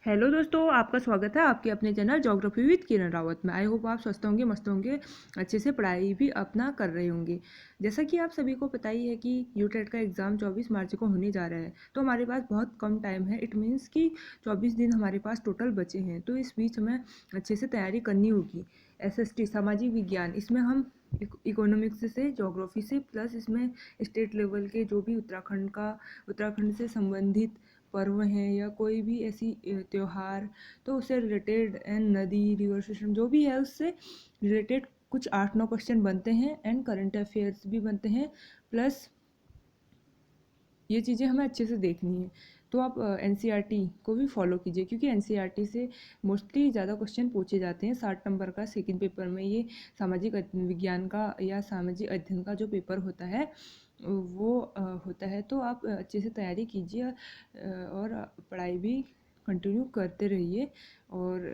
Hello दोस्तों, आपका स्वागत है आपके अपने चैनल ज्योग्राफी विद किरण रावत में। आई होप आप स्वस्थ होंगे, मस्त होंगे, अच्छे से पढ़ाई भी अपना कर रहे होंगे। जैसा कि आप सभी को पता ही है कि यूटेट का एग्ज़ाम 24 मार्च को होने जा रहा है, तो हमारे पास बहुत कम टाइम है। इट मीन्स कि 24 दिन हमारे पास टोटल बचे हैं, तो इस बीच हमें अच्छे से तैयारी करनी होगी। SST सामाजिक विज्ञान, इसमें हम इकोनॉमिक्स से, ज्योग्राफी से, प्लस इसमें स्टेट लेवल के जो भी उत्तराखंड से संबंधित पर्व हैं या कोई भी ऐसी त्योहार, तो उससे रिलेटेड एंड नदी रिवर सिस्टम जो भी है उससे रिलेटेड कुछ 8-9 क्वेश्चन बनते हैं एंड करंट अफेयर्स भी बनते हैं। प्लस ये चीज़ें हमें अच्छे से देखनी है, तो आप NCERT को भी फॉलो कीजिए, क्योंकि NCERT से मोस्टली ज़्यादा क्वेश्चन पूछे जाते हैं। 60 नंबर का सेकंड पेपर में ये सामाजिक विज्ञान का या सामाजिक अध्ययन का जो पेपर होता है वो होता है। तो आप अच्छे से तैयारी कीजिए और पढ़ाई भी कंटिन्यू करते रहिए और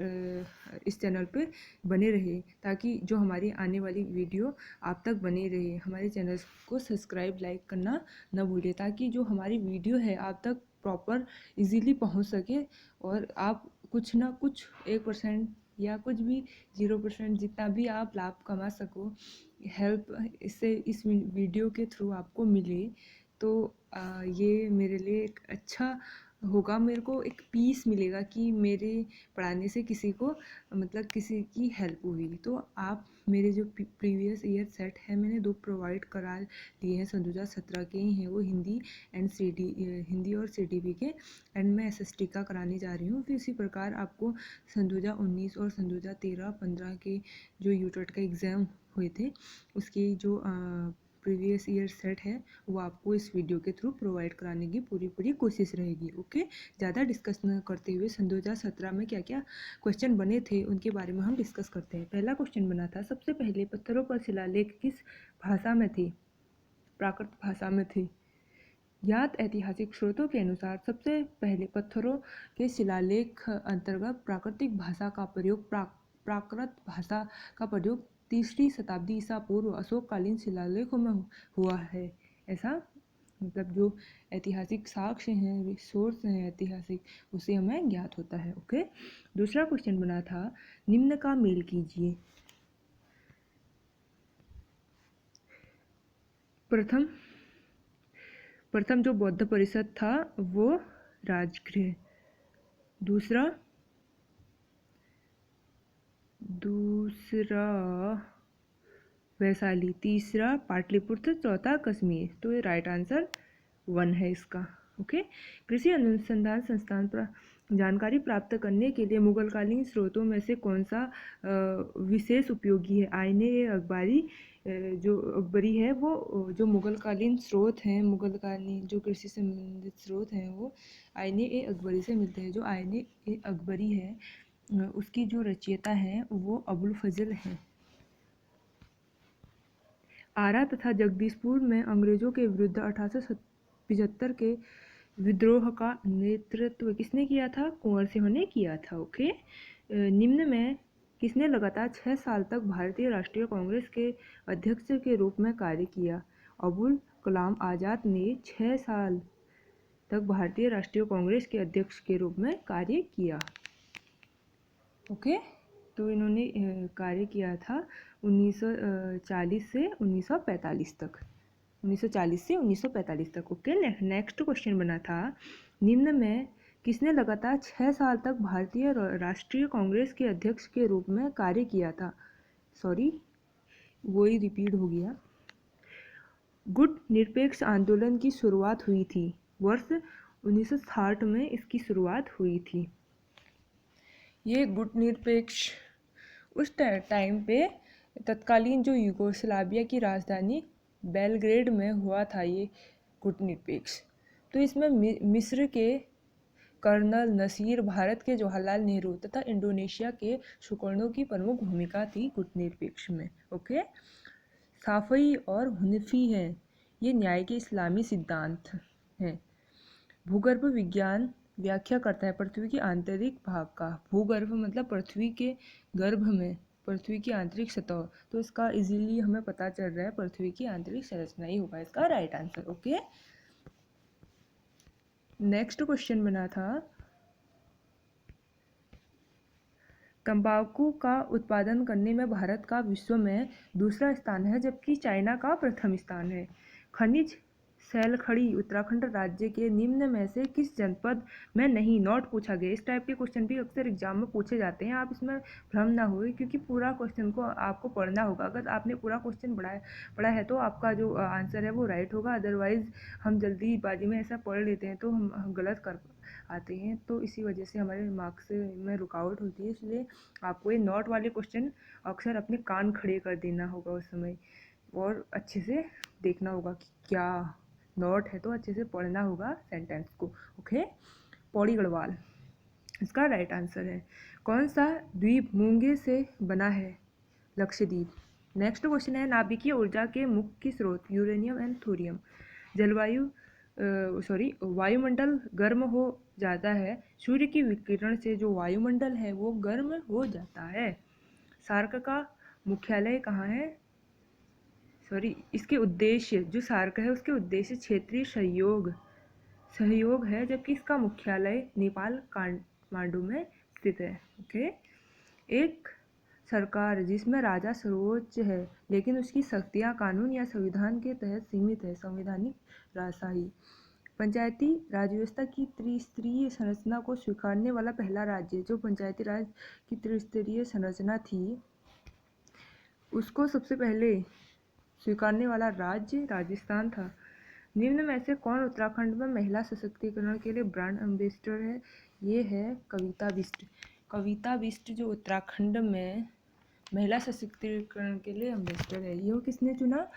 इस चैनल पे बने रहिए, ताकि जो हमारी आने वाली वीडियो आप तक बनी रहे। हमारे चैनल को सब्सक्राइब लाइक करना न भूलिए, ताकि जो हमारी वीडियो है आप तक प्रॉपर इजीली पहुंच सके और आप कुछ ना कुछ 1% या कुछ भी 0% जितना भी आप लाभ कमा सको, हेल्प इससे इस वीडियो के थ्रू आपको मिले, तो ये मेरे लिए एक अच्छा होगा। मेरे को एक पीस मिलेगा कि मेरे पढ़ाने से किसी को मतलब किसी की हेल्प हुई। तो आप मेरे जो प्रीवियस ईयर सेट है मैंने 2 प्रोवाइड करा लिए हैं, सन 2017 के ही हैं वो, हिंदी और CTP के, एंड मैं SST का कराने जा रही हूँ। फिर इसी प्रकार आपको सन 2019 और सन 2013-15 के जो यूटेट का एग्ज़ाम हुए थे उसकी जो प्रीवियस ईयर सेट है वो आपको इस वीडियो के थ्रू प्रोवाइड कराने की पूरी कोशिश रहेगी। ओके, ज़्यादा डिस्कस न करते हुए सन 2017 में क्या क्या क्वेश्चन बने थे उनके बारे में हम डिस्कस करते हैं। पहला क्वेश्चन बना था, सबसे पहले पत्थरों पर शिलालेख किस भाषा में थे? प्राकृत भाषा में थे। ज्ञात ऐतिहासिक स्रोतों के अनुसार सबसे पहले पत्थरों के शिलालेख अंतर्गत प्राकृतिक भाषा का प्रयोग प्राकृत भाषा का प्रयोग 3री शताब्दी ईसा पूर्व अशोककालीन शिलालेखों में हुआ है। ऐसा मतलब जो ऐतिहासिक साक्ष्य हैं, सोर्स हैं ऐतिहासिक, उसे हमें ज्ञात होता है। ओके, दूसरा क्वेश्चन बना था, निम्न का मेल कीजिए। प्रथम जो बौद्ध परिषद था वो राजगृह, दूसरा वैशाली, तीसरा पाटलिपुत्र, चौथा कश्मीर। तो ये राइट आंसर 1 है इसका। ओके, कृषि अनुसंधान संस्थान पर जानकारी प्राप्त करने के लिए मुगलकालीन स्रोतों में से कौन सा विशेष उपयोगी है? आईने अखबारी जो अकबरी है वो जो मुगलकालीन स्रोत हैं, मुगलकालीन जो कृषि संबंधित स्रोत हैं वो आईने अकबरी से मिलते हैं। जो आईने अकबरी है उसकी जो रचयिता है वो अबुल फजल हैं। आरा तथा जगदीशपुर में अंग्रेजों के विरुद्ध 1875 के विद्रोह का नेतृत्व किसने किया था? कुंवर सिंह ने किया था। ओके, निम्न में किसने लगातार 6 साल तक भारतीय राष्ट्रीय कांग्रेस के अध्यक्ष के रूप में कार्य किया? अबुल कलाम आज़ाद ने 6 साल तक भारतीय राष्ट्रीय कांग्रेस के अध्यक्ष के रूप में कार्य किया। ओके, तो इन्होंने कार्य किया था 1940 से 1945 तक, 1940 से 1945 तक। ओके, नेक्स्ट क्वेश्चन बना था, निम्न में किसने लगातार 6 साल तक भारतीय राष्ट्रीय कांग्रेस के अध्यक्ष के रूप में कार्य किया था? सॉरी, वो ही रिपीट हो गया। गुट निरपेक्ष आंदोलन की शुरुआत हुई थी, वर्ष 1960 में इसकी शुरुआत हुई थी। ये गुट निरपेक्ष उस टाइम पे तत्कालीन जो यूगोस्लाविया की राजधानी बेलग्रेड में हुआ था ये गुट निरपेक्ष। तो इसमें मिस्र के कर्नल नसीर, भारत के जवाहरलाल नेहरू तथा इंडोनेशिया के सुकर्णो की प्रमुख भूमिका थी गुट निरपेक्ष में। ओके, साफ़ी और हुनफी हैं, ये न्याय के इस्लामी सिद्धांत हैं। भूगर्भ विज्ञान व्याख्या करता है पृथ्वी के आंतरिक भाग का। भूगर्भ मतलब पृथ्वी के गर्भ में, पृथ्वी की आंतरिक सतह। तो इसका इजीली हमें पता चल रहा है पृथ्वी की आंतरिक संरचना ही होगा इसका right answer. Okay, next question बना था, तंबाकू का उत्पादन करने में भारत का विश्व में दूसरा स्थान है, जबकि चाइना का प्रथम स्थान है। खनिज सैलखड़ी उत्तराखंड राज्य के निम्न में से किस जनपद में नहीं? नोट पूछा गया। इस टाइप के क्वेश्चन भी अक्सर एग्जाम में पूछे जाते हैं, आप इसमें भ्रम ना हो, क्योंकि पूरा क्वेश्चन को आपको पढ़ना होगा। अगर आपने पूरा क्वेश्चन पढ़ा है तो आपका जो आंसर है वो राइट होगा। अदरवाइज़ हम जल्दीबाजी में ऐसा पढ़ लेते हैं तो हम गलत कर आते हैं, तो इसी वजह से हमारे मार्क्स में रुकावट होती है। इसलिए आपको ये नोट वाले क्वेश्चन अक्सर अपने कान खड़े कर देना होगा उस समय, और अच्छे से देखना होगा कि क्या नोट है, तो अच्छे से पढ़ना होगा सेंटेंस को। ओके, पौड़ी गढ़वाल इसका राइट आंसर है। कौन सा द्वीप मूंगे से बना है? लक्षद्वीप। नेक्स्ट क्वेश्चन है, नाभिकीय ऊर्जा के मुख्य स्रोत यूरेनियम एंड थोरियम। वायुमंडल गर्म हो जाता है, सूर्य की विकिरण से जो वायुमंडल है वो गर्म हो जाता है। सार्क का मुख्यालय कहाँ है? इसके उद्देश्य, जो सार्क है उसके उद्देश्य क्षेत्रीय सहयोग है, जबकि इसका मुख्यालय नेपाल काठमांडू में स्थित है। ओके, एक सरकार जिसमें राजा सर्वोच्च है लेकिन उसकी शक्तियां कानून या संविधान के तहत सीमित है, संवैधानिक राजशाही। पंचायती राज व्यवस्था की त्रिस्तरीय संरचना को स्वीकारने वाला पहला राज्य, जो पंचायती राज की त्रिस्तरीय संरचना थी उसको सबसे पहले स्वीकारने वाला राज्य राजस्थान था। निम्न में से कौन उत्तराखंड में महिला सशक्तिकरण के लिए ब्रांड एम्बेसडर है? ये है कविता बिष्ट। कविता बिष्ट जो उत्तराखंड में महिला सशक्तिकरण के लिए एम्बेसडर है। ये किसने चुना?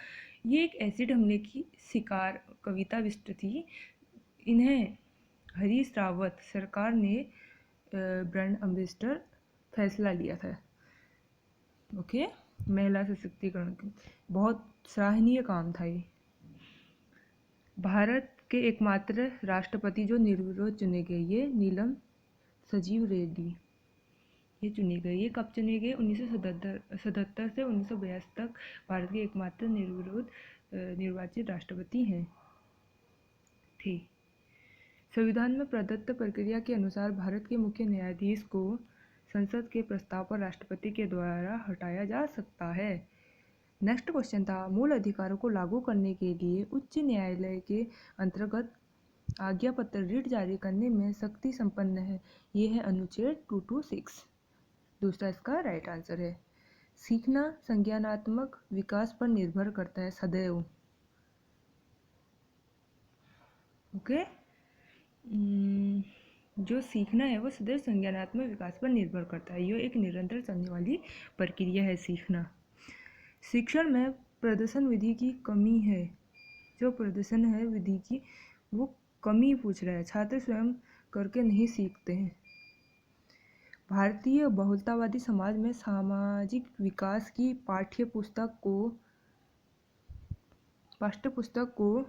ये एक एसिड हमले की शिकार कविता बिष्ट थी। इन्हें हरीश रावत सरकार ने ब्रांड एम्बेसडर फैसला लिया था। ओके, महिला सशक्तिकरण के बहुत सराहनीय काम था ये। भारत के एकमात्र राष्ट्रपति जो निर्विरोध चुने गए, ये नीलम संजीव रेड्डी ये चुने गए। ये कब चुने गए? 1977 से 1982 तक भारत के एकमात्र निर्विरोध निर्वाचित राष्ट्रपति हैं थे। संविधान में प्रदत्त प्रक्रिया के अनुसार भारत के मुख्य न्यायाधीश को संसद के प्रस्ताव पर राष्ट्रपति के द्वारा हटाया जा सकता है। नेक्स्ट क्वेश्चन था, मूल अधिकारों को लागू करने के लिए उच्च न्यायालय के अंतर्गत आज्ञा पत्र रिट जारी करने में शक्ति संपन्न है। ये है अनुच्छेद 226। दूसरा इसका राइट आंसर है। सीखना संज्ञानात्मक विकास पर निर्भर करता है सदैव। ओके, जो सीखना है वो सदैव संज्ञानात्मक विकास पर निर्भर करता है। ये एक निरंतर चलने वाली प्रक्रिया है सीखना। शिक्षण में प्रदर्शन विधि की कमी है। जो प्रदर्शन है विधि की वो कमी पूछ रहा है, छात्र स्वयं करके नहीं सीखते हैं। भारतीय बहुलतावादी समाज में सामाजिक विकास की पाठ्यपुस्तक को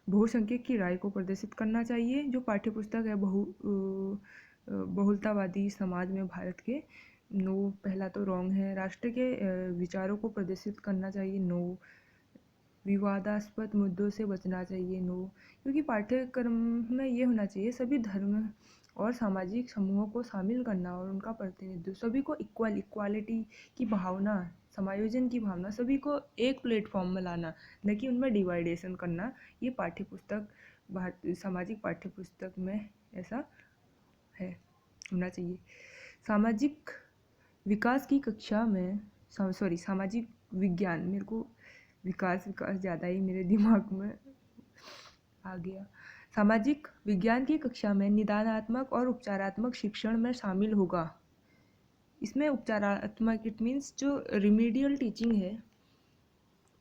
बहुसंख्यक की राय को प्रदर्शित करना चाहिए। जो पाठ्यपुस्तक है बहुलतावादी समाज में भारत के, नो, पहला तो रॉन्ग है। राष्ट्र के विचारों को प्रदर्शित करना चाहिए, नो। विवादास्पद मुद्दों से बचना चाहिए, नो। क्योंकि पाठ्यक्रम में ये होना चाहिए सभी धर्म और सामाजिक समूहों को शामिल करना और उनका प्रतिनिधित्व, सभी को इक्वालिटी की भावना, समायोजन की भावना, सभी को एक प्लेटफॉर्म में लाना, न कि उनमें डिवाइडेशन करना। ये पाठ्यपुस्तक सामाजिक पाठ्यपुस्तक में ऐसा है, होना चाहिए। सामाजिक विकास की कक्षा में सामाजिक विज्ञान, मेरे को विकास ज़्यादा ही मेरे दिमाग में आ गया। सामाजिक विज्ञान की कक्षा में निदानात्मक और उपचारात्मक शिक्षण में शामिल होगा। इसमें उपचारात्मक इट मीन्स जो रिमीडियल टीचिंग है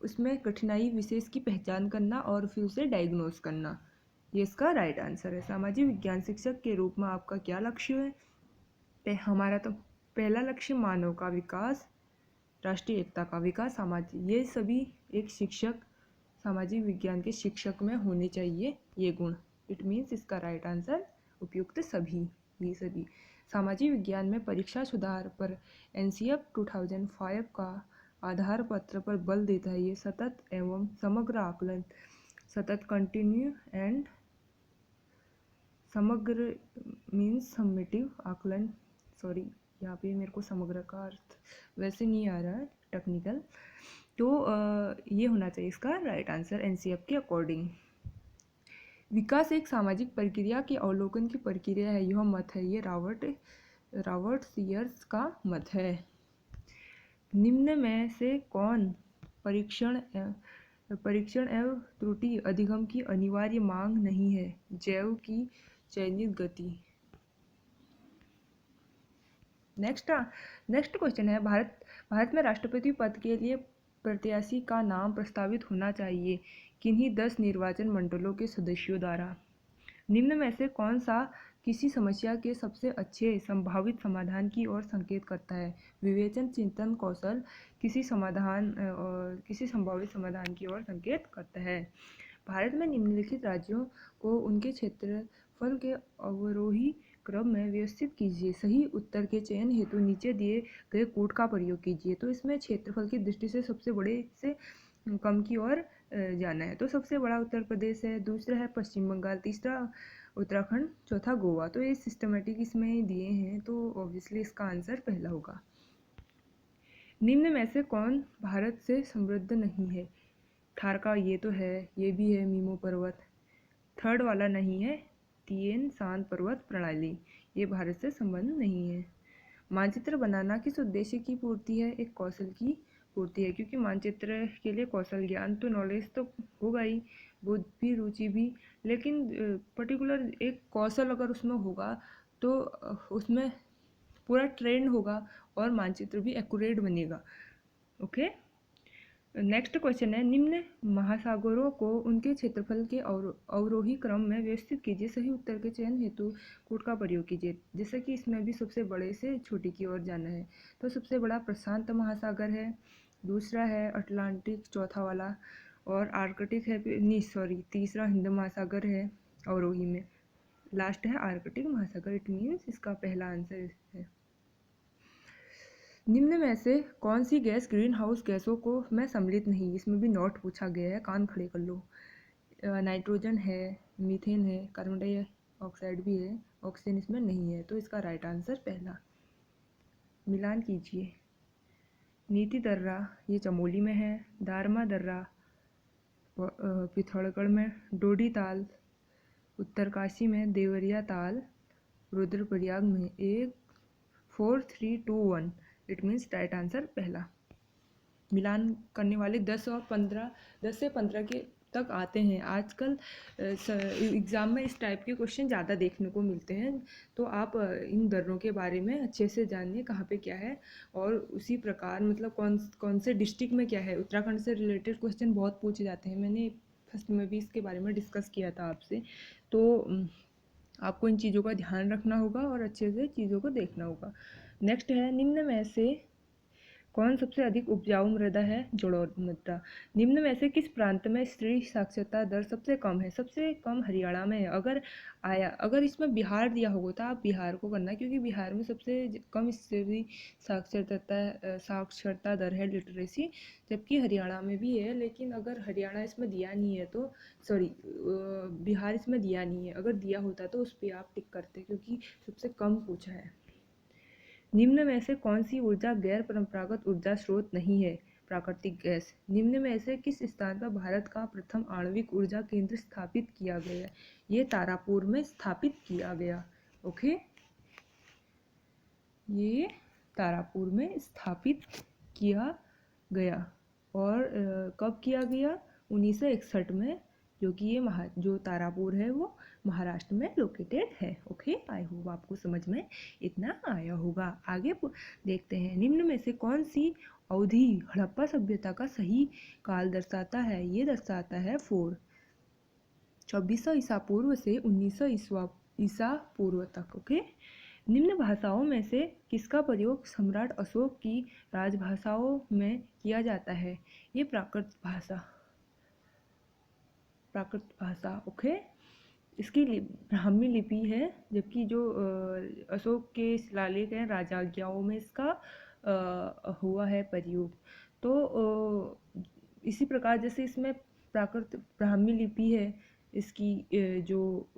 उसमें कठिनाई विशेष की पहचान करना और फिर उसे डायग्नोस करना। ये इसका राइट आंसर है। सामाजिक विज्ञान शिक्षक के रूप में आपका क्या लक्ष्य है? हमारा तो पहला लक्ष्य मानव का विकास, राष्ट्रीय एकता का विकास, सामाजिक, ये सभी एक शिक्षक, सामाजिक विज्ञान के शिक्षक में होने चाहिए ये गुण। इट मीन्स इसका राइट आंसर उपयुक्त सभी, ये सभी। सामाजिक विज्ञान में परीक्षा सुधार पर NCF 2005 का आधार पत्र पर बल देता है। ये सतत एवं समग्र आकलन, सतत कंटिन्यू एंड समग्र मीन्स समेटिव आकलन, यहाँ पे मेरे को समग्र का अर्थ वैसे नहीं आ रहा है टेक्निकल, तो ये होना चाहिए इसका राइट आंसर एनसीएफ के अकॉर्डिंग। विकास एक सामाजिक प्रक्रिया के अवलोकन की प्रक्रिया है, यह मत है, ये रॉबर्ट सीयर्स का मत है। निम्न में से कौन परीक्षण एवं त्रुटि अधिगम की अनिवार्य मांग नहीं है? जैव की चयनित गति। नेक्स्ट क्वेश्चन है, भारत में राष्ट्रपति पद के लिए प्रत्याशी का नाम प्रस्तावित होना चाहिए किन्हीं 10 निर्वाचन मंडलों के सदस्यों द्वारा। निम्न में से कौन सा किसी समस्या के सबसे अच्छे संभावित समाधान की ओर संकेत करता है? विवेचन चिंतन कौशल किसी संभावित समाधान की ओर संकेत करता है। भारत में निम्नलिखित राज्यों को उनके क्षेत्रफल के अवरोही क्रम में व्यवस्थित कीजिए। सही उत्तर के चयन हेतु नीचे दिए गए कोड का प्रयोग कीजिए। तो इसमें क्षेत्रफल की दृष्टि से सबसे बड़े से कम की ओर जाना है। तो सबसे बड़ा उत्तर प्रदेश है, दूसरा है पश्चिम बंगाल, तीसरा उत्तराखंड, चौथा गोवा। तो ये सिस्टमेटिक इसमें दिए हैं, तो ऑब्वियसली इसका आंसर पहला होगा। निम्न में से कौन भारत से समृद्ध नहीं है? थारका ये तो है, ये भी है मीमो पर्वत। थर्ड वाला नहीं है, तिएन शान पर्वत प्रणाली, ये भारत से संबंध नहीं है। मानचित्र बनाना किस उद्देश्य की पूर्ति है? एक कौशल की पूर्ति है, क्योंकि मानचित्र के लिए कौशल ज्ञान तो नॉलेज तो होगा ही, बुद्धि रुचि भी, लेकिन पर्टिकुलर एक कौशल अगर उसमें होगा तो उसमें पूरा ट्रेंड होगा और मानचित्र भी एक्यूरेट बनेगा। ओके, नेक्स्ट क्वेश्चन है, निम्न महासागरों को उनके क्षेत्रफल के अवरोही क्रम में व्यवस्थित कीजिए। सही उत्तर के चयन हेतु कोड का प्रयोग कीजिए। जैसे कि इसमें भी सबसे बड़े से छोटी की ओर जाना है, तो सबसे बड़ा प्रशांत महासागर है, दूसरा है अटलांटिक, चौथा वाला, और आर्कटिक है, नहीं सॉरी, तीसरा हिंद महासागर है अवरोही में, लास्ट है आर्कटिक महासागर। इट मीन्स इसका पहला आंसर है। निम्न में से कौन सी गैस ग्रीन हाउस गैसों को में सम्मिलित नहीं? इसमें भी नोट पूछा गया है, कान खड़े कर लो। नाइट्रोजन है, मीथेन है, कार्बन डाइऑक्साइड भी है, ऑक्सीजन इसमें नहीं है। तो इसका राइट आंसर पहला। मिलान कीजिए। नीति दर्रा ये चमोली में है, दारमा दर्रा पिथौरागढ़ में, डोडी ताल उत्तरकाशी में, देवरिया ताल रुद्रप्रयाग में। 4 3 2 1, इट मीन्स राइट आंसर पहला। मिलान करने वाले 10 से 15 के तक आते हैं आजकल एग्ज़ाम में। इस टाइप के क्वेश्चन ज़्यादा देखने को मिलते हैं, तो आप इन दर्रों के बारे में अच्छे से जानिए कहाँ पे क्या है, और उसी प्रकार मतलब कौन से डिस्ट्रिक्ट में क्या है। उत्तराखंड से रिलेटेड क्वेश्चन बहुत पूछे जाते हैं, मैंने फर्स्ट में भी इसके बारे में डिस्कस किया था आपसे। तो आपको इन चीज़ों का ध्यान रखना होगा और अच्छे से चीज़ों को देखना होगा। नेक्स्ट है, निम्न में से कौन सबसे अधिक उपजाऊ मृदा है? जलोढ़ मृदा। निम्न में से किस प्रांत में स्त्री साक्षरता दर सबसे कम है? सबसे कम हरियाणा में है। अगर इसमें बिहार दिया होगा तो आप बिहार को करना, क्योंकि बिहार में सबसे कम स्त्री साक्षरता दर है, लिटरेसी, जबकि हरियाणा में भी है। लेकिन अगर हरियाणा इसमें दिया नहीं है तो सॉरी, बिहार इसमें दिया नहीं है, अगर दिया होता तो उस पर आप टिक करते, क्योंकि सबसे कम पूछा है। निम्न में से कौन सी ऊर्जा गैर परंपरागत ऊर्जा स्रोत नहीं है? प्राकृतिक गैस। निम्न में से किस स्थान पर भारत का प्रथम आणविक ऊर्जा केंद्र स्थापित किया गया? ये तारापुर में स्थापित किया गया। ओके, ये तारापुर में स्थापित किया गया। और कब किया गया? 1961 में, जो कि ये जो तारापुर है वो महाराष्ट्र में लोकेटेड है। ओके, आई होप आपको समझ में इतना आया होगा। आगे देखते हैं, निम्न में से कौन सी अवधि हड़प्पा सभ्यता का सही काल दर्शाता है? ये दर्शाता है 2400 ईसा पूर्व से 1900 ईसा पूर्व तक। ओके, निम्न भाषाओं में से किसका प्रयोग सम्राट अशोक की राजभाषाओं में किया जाता है? ये प्राकृत भाषा। ओके, इसकी ब्राह्मी लिपि है, जबकि जो अशोक के शिलालेख हैं राजाज्ञाओं में इसका हुआ है प्रयोग। तो इसी प्रकार जैसे इसमें प्राकृत ब्राह्मी लिपि है, इसकी जो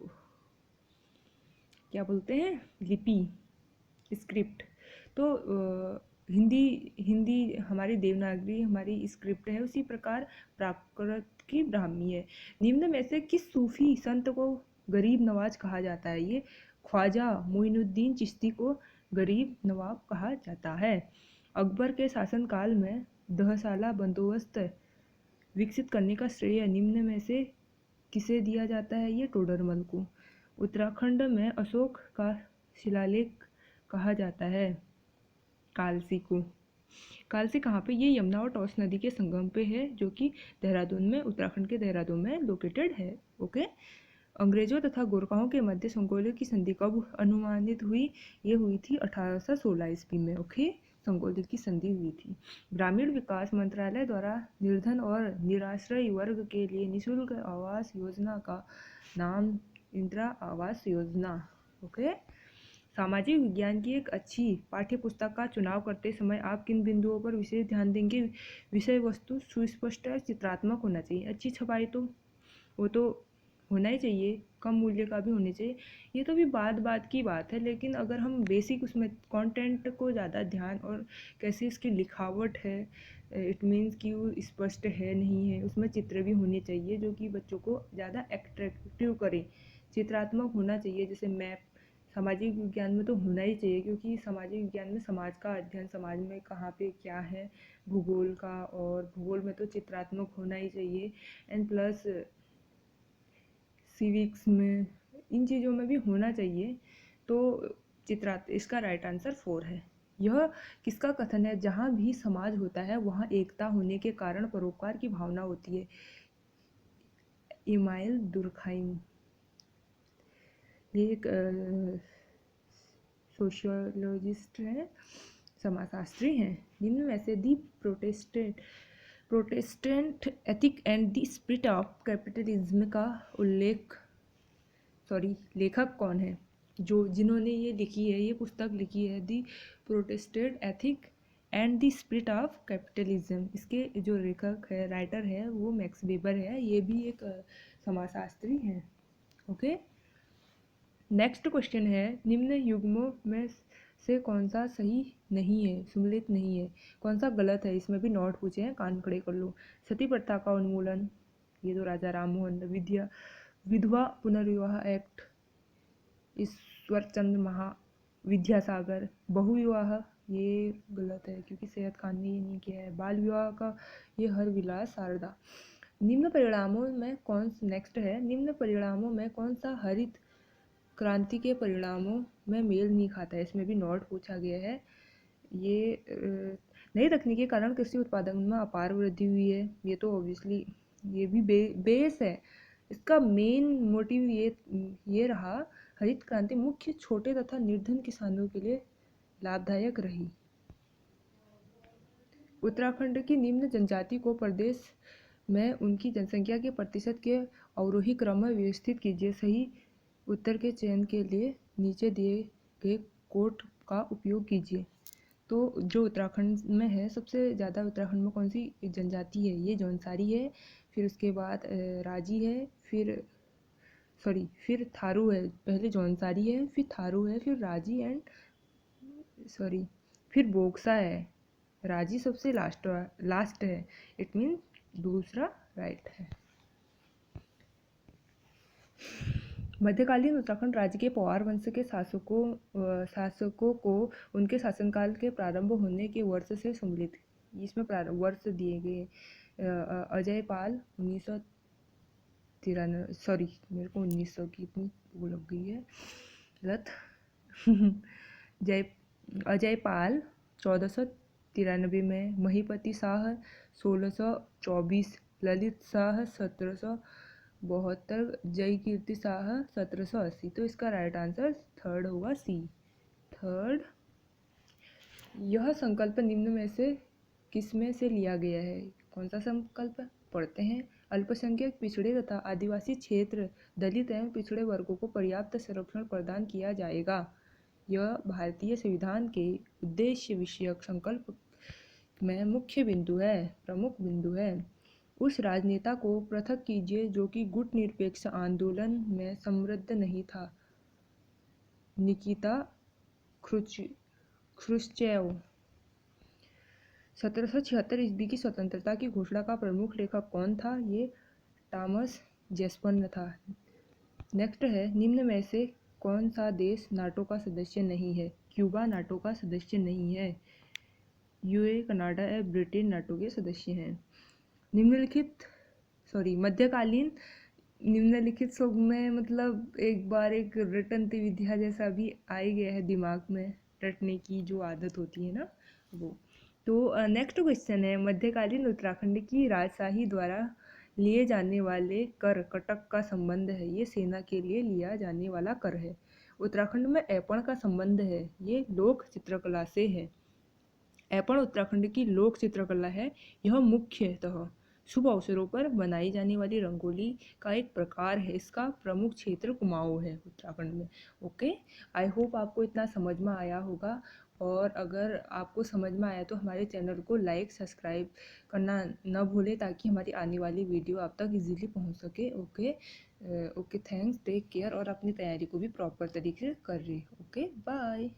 क्या बोलते हैं लिपि, स्क्रिप्ट, तो हिंदी हिंदी हमारी देवनागरी हमारी स्क्रिप्ट है, उसी प्रकार प्राकृत की ब्राह्मी है। निम्न में से किस सूफी संत को गरीब नवाज कहा जाता है? ये ख्वाजा मोइनुद्दीन चिश्ती को गरीब नवाब कहा जाता है। अकबर के शासनकाल में दहसाला बंदोबस्त विकसित करने का श्रेय निम्न में से किसे दिया जाता है? ये टोडरमल को। उत्तराखंड में अशोक का शिलालेख कहा जाता है कालसी को। कालसी कहाँ पे? ये यमुना और टॉस नदी के संगम पे है, जो कि देहरादून में, उत्तराखंड के देहरादून में लोकेटेड है। ओके। अंग्रेजों तथा गोरखाओं के मध्य संगोली की संधि कब अनुमानित हुई? ये हुई थी 1816 ईस्वी में। ओके, संगोली की संधि हुई थी। ग्रामीण विकास मंत्रालय द्वारा निर्धन और निराश्रय वर्ग के लिए निःशुल्क आवास योजना का नाम इंदिरा आवास योजना। ओके। सामाजिक विज्ञान की एक अच्छी पाठ्य पुस्तक का चुनाव करते समय आप किन बिंदुओं पर विशेष ध्यान देंगे? विषय वस्तु सुस्पष्ट और चित्रात्मक होना चाहिए। अच्छी छपाई तो वो तो होना ही चाहिए, कम मूल्य का भी होना चाहिए। ये तो भी बात की बात है, लेकिन अगर हम बेसिक उसमें कंटेंट को ज़्यादा ध्यान, और कैसे इसकी लिखावट है, इट मीन्स कि वो स्पष्ट है नहीं है, उसमें चित्र भी होने चाहिए जो कि बच्चों को ज़्यादा एट्रैक्टिव करें। चित्रात्मक होना चाहिए, जैसे मैप सामाजिक विज्ञान में तो होना ही चाहिए, क्योंकि सामाजिक विज्ञान में समाज का अध्ययन, समाज में कहाँ पे क्या है, भूगोल का, और भूगोल में तो चित्रात्मक होना ही चाहिए। एंड प्लस सिविक्स में, इन चीज़ों में भी होना चाहिए। तो इसका राइट आंसर 4 है। यह किसका कथन है? जहाँ भी समाज होता है वहाँ एकता होने के कारण परोपकार की भावना होती है। इमाइल दुर्खाइम, ये एक सोशियोलॉजिस्ट हैं, समाजशास्त्री हैं। निम्न में से the Protestant ethic and the spirit of capitalism का लेखक कौन है? जिन्होंने ये लिखी है, ये पुस्तक लिखी है, the Protestant ethic and the spirit of capitalism. इसके जो लेखक है, राइटर है, वो मैक्स वेबर है। ये भी एक समाजशास्त्री हैं। ओके। नेक्स्ट क्वेश्चन है, निम्न युग्मों में से कौन सा सही नहीं है, सम्मिलित नहीं है? कौन सा गलत है? इसमें भी नोट पूछे हैं, कान खड़े कर लो। सती प्रथा का उन्मूलन, ये तो राजा राममोहन। विधवा पुनर्विवाह एक्ट, ईश्वरचंद्र विद्यासागर। बहुविवाह, ये गलत है क्योंकि सेहत खान ने ये नहीं किया है। बाल विवाह का ये हरविलास शारदा। निम्न परिणामों में कौन सा हरित क्रांति के परिणामों में मेल नहीं खाता है? इसमें भी नोट पूछा गया है। ये नई तकनीक के कारण कृषि उत्पादन में अपार वृद्धि हुई है। ये तो ऑब्वियसली ये भी बेस है। इसका मेन मोटिव ये रहा, हरित क्रांति मुख्य छोटे तथा निर्धन किसानों के लिए लाभदायक रही। उत्तराखंड की निम्न जनजाति को प्रदेश में उनकी जनसंख्या के प्रतिशत के अवरोही क्रम में व्यवस्थित कीजिए। सही उत्तर के चयन के लिए नीचे दिए गए कोट का उपयोग कीजिए। तो जो उत्तराखंड में है, सबसे ज़्यादा उत्तराखंड में कौन सी जनजाति है? ये जौनसारी है, फिर उसके बाद राजी है, फिर थारू है। पहले जौनसारी है, फिर थारू है, फिर राजी फिर बोक्सा है। राजी सबसे लास्ट है। इट मीन दूसरा राइट है। मध्यकालीन उत्तराखंड राज्य के पवार वंश के शासकों को उनके शासनकाल के प्रारंभ होने के वर्ष से सम्मिलित, इसमें वर्ष दिए गए। अजय पाल 1993, मेरे को 1900 की इतनी वो लग गई है गलत। अजय पाल 1493 में, महिपति शाह 1624, ललित शाह 1772, जय कीर्ति शाह 1780। तो इसका राइट आंसर थर्ड होगा, सी, थर्ड। यह संकल्प निम्न में से किस में से लिया गया है? कौन सा संकल्प पढ़ते हैं? अल्पसंख्यक, पिछड़े तथा आदिवासी क्षेत्र, दलित एवं पिछड़े वर्गों को पर्याप्त संरक्षण प्रदान किया जाएगा। यह भारतीय संविधान के उद्देश्य विषयक संकल्प में प्रमुख बिंदु है। उस राजनेता को पृथक कीजिए जो कि गुट निरपेक्ष आंदोलन में समृद्ध नहीं था। निकिता ख्रुश्चेव। 1776 ईस्वी की स्वतंत्रता की घोषणा का प्रमुख लेखक कौन था? ये टॉमस जेफरसन था। नेक्स्ट है, निम्न में से कौन सा देश नाटो का सदस्य नहीं है? क्यूबा नाटो का सदस्य नहीं है। यूए, कनाडा या ब्रिटेन नाटो के सदस्य हैं। मध्यकालीन निम्नलिखित सब में मतलब एक बार एक रटन विद्या जैसा भी आ ही गया है दिमाग में, रटने की जो आदत होती है ना वो। तो नेक्स्ट क्वेश्चन है, मध्यकालीन उत्तराखंड की राजशाही द्वारा लिए जाने वाले कर कटक का संबंध है। ये सेना के लिए लिया जाने वाला कर है। उत्तराखंड में ऐपण का संबंध है। ये लोक चित्रकला से है। ऐपण उत्तराखंड की लोक चित्रकला है। यह मुख्यतः शुभ अवसरों पर बनाई जाने वाली रंगोली का एक प्रकार है। इसका प्रमुख क्षेत्र कुमाऊं है उत्तराखंड में। ओके, आई होप आपको इतना समझ में आया होगा। और अगर आपको समझ में आया तो हमारे चैनल को लाइक सब्सक्राइब करना न भूलें, ताकि हमारी आने वाली वीडियो आप तक इजीली पहुंच सके। ओके, थैंक्स, टेक केयर, और अपनी तैयारी को भी प्रॉपर तरीके से कर रही। Okay, bye.